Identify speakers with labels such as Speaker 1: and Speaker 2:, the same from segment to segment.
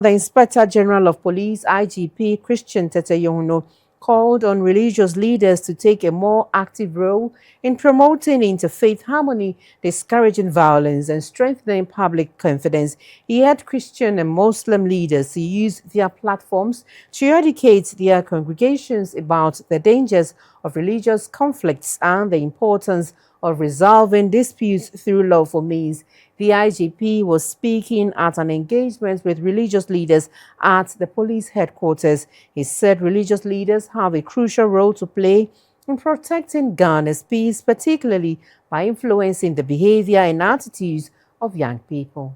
Speaker 1: The Inspector General of Police, IGP Christian Teteyono, called on religious leaders to take a more active role in promoting interfaith harmony, discouraging violence, and strengthening public confidence. He had Christian and Muslim leaders to use their platforms to educate their congregations about the dangers of religious conflicts and the importance of resolving disputes through lawful means. The IGP was speaking at an engagement with religious leaders at the police headquarters. He said religious leaders have a crucial role to play in protecting Ghana's peace, particularly by influencing the behavior and attitudes of young people.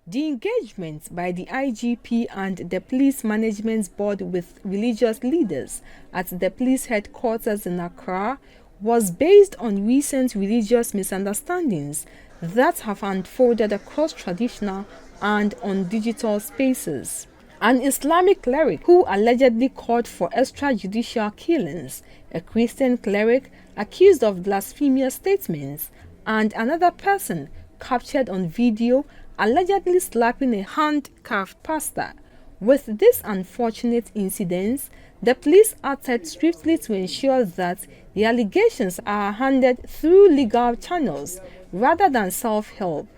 Speaker 2: The engagement by the IGP and the Police Management Board with religious leaders at the police headquarters in Accra was based on recent religious misunderstandings that have unfolded across traditional and on digital spaces. An Islamic cleric who allegedly called for extrajudicial killings, a Christian cleric accused of blasphemous statements, and another person captured on video allegedly slapping a handcuffed pastor. With these unfortunate incidents, the police acted swiftly to ensure that the allegations are handled through legal channels rather than self-help.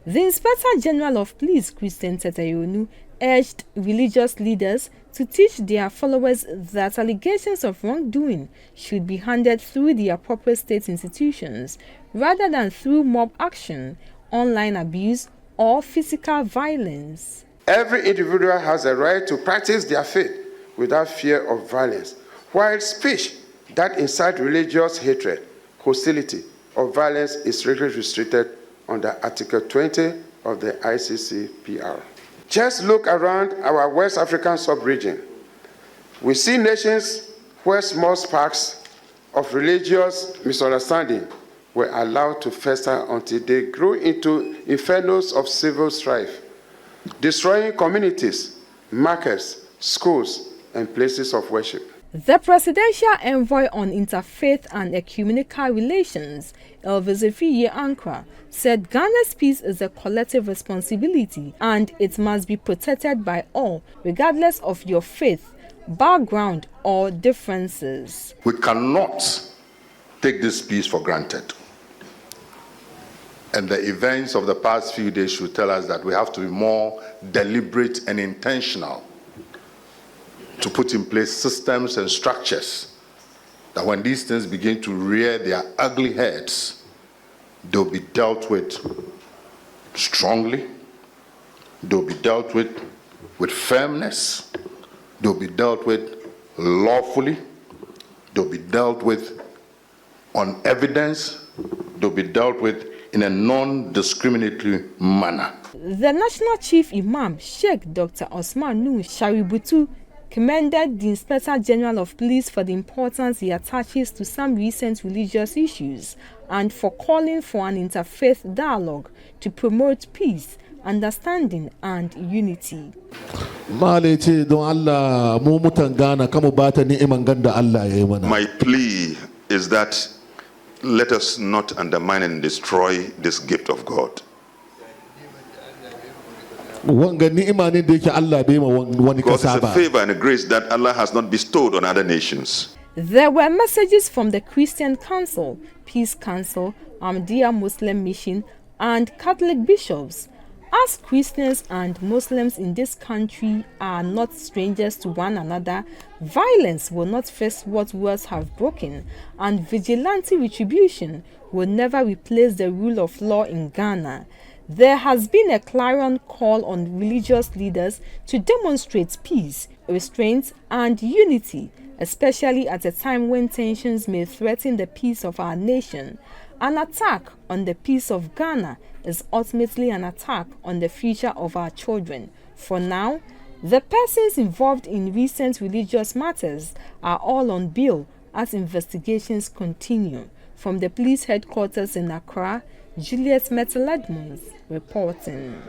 Speaker 2: The Inspector General of Police, Christian Tetayonu, urged religious leaders to teach their followers that allegations of wrongdoing should be handled through the appropriate state institutions rather than through mob action, online abuse, or physical violence.
Speaker 3: Every individual has a right to practice their faith without fear of violence, while speech that incites religious hatred, hostility, or violence is strictly restricted under Article 20 of the ICCPR. Just look around our West African sub-region. We see nations where small sparks of religious misunderstanding were allowed to fester until they grew into infernos of civil strife, destroying communities, markets, schools, and places of worship.
Speaker 2: The Presidential Envoy on Interfaith and Ecumenical Relations, Elvis Efiye Ankara, said Ghana's peace is a collective responsibility and it must be protected by all, regardless of your faith, background, or differences.
Speaker 4: We cannot take this peace for granted. And the events of the past few days should tell us that we have to be more deliberate and intentional to put in place systems and structures that when these things begin to rear their ugly heads, they'll be dealt with strongly, they'll be dealt with firmness, they'll be dealt with lawfully, they'll be dealt with on evidence, they'll be dealt with in a non-discriminatory manner.
Speaker 2: The National Chief Imam, Sheikh Dr. Osman Nuh Shaributu, commended the Inspector General of Police for the importance he attaches to some recent religious issues and for calling for an interfaith dialogue to promote peace, understanding, and unity.
Speaker 5: My
Speaker 6: plea is that let us not undermine and destroy this gift of God.
Speaker 5: Because
Speaker 6: it's a favor and a grace that Allah has not bestowed on other nations.
Speaker 2: There were messages from the Christian Council, Peace Council, Ahmadiyya Muslim Mission, and Catholic bishops. As Christians and Muslims in this country are not strangers to one another, violence will not face what words have broken, and vigilante retribution will never replace the rule of law in Ghana. There has been a clarion call on religious leaders to demonstrate peace, restraint, and unity, especially at a time when tensions may threaten the peace of our nation. An attack on the peace of Ghana is ultimately an attack on the future of our children. For now, the persons involved in recent religious matters are all on bail as investigations continue. From the police headquarters in Accra, Juliet Metal Edmonds reporting.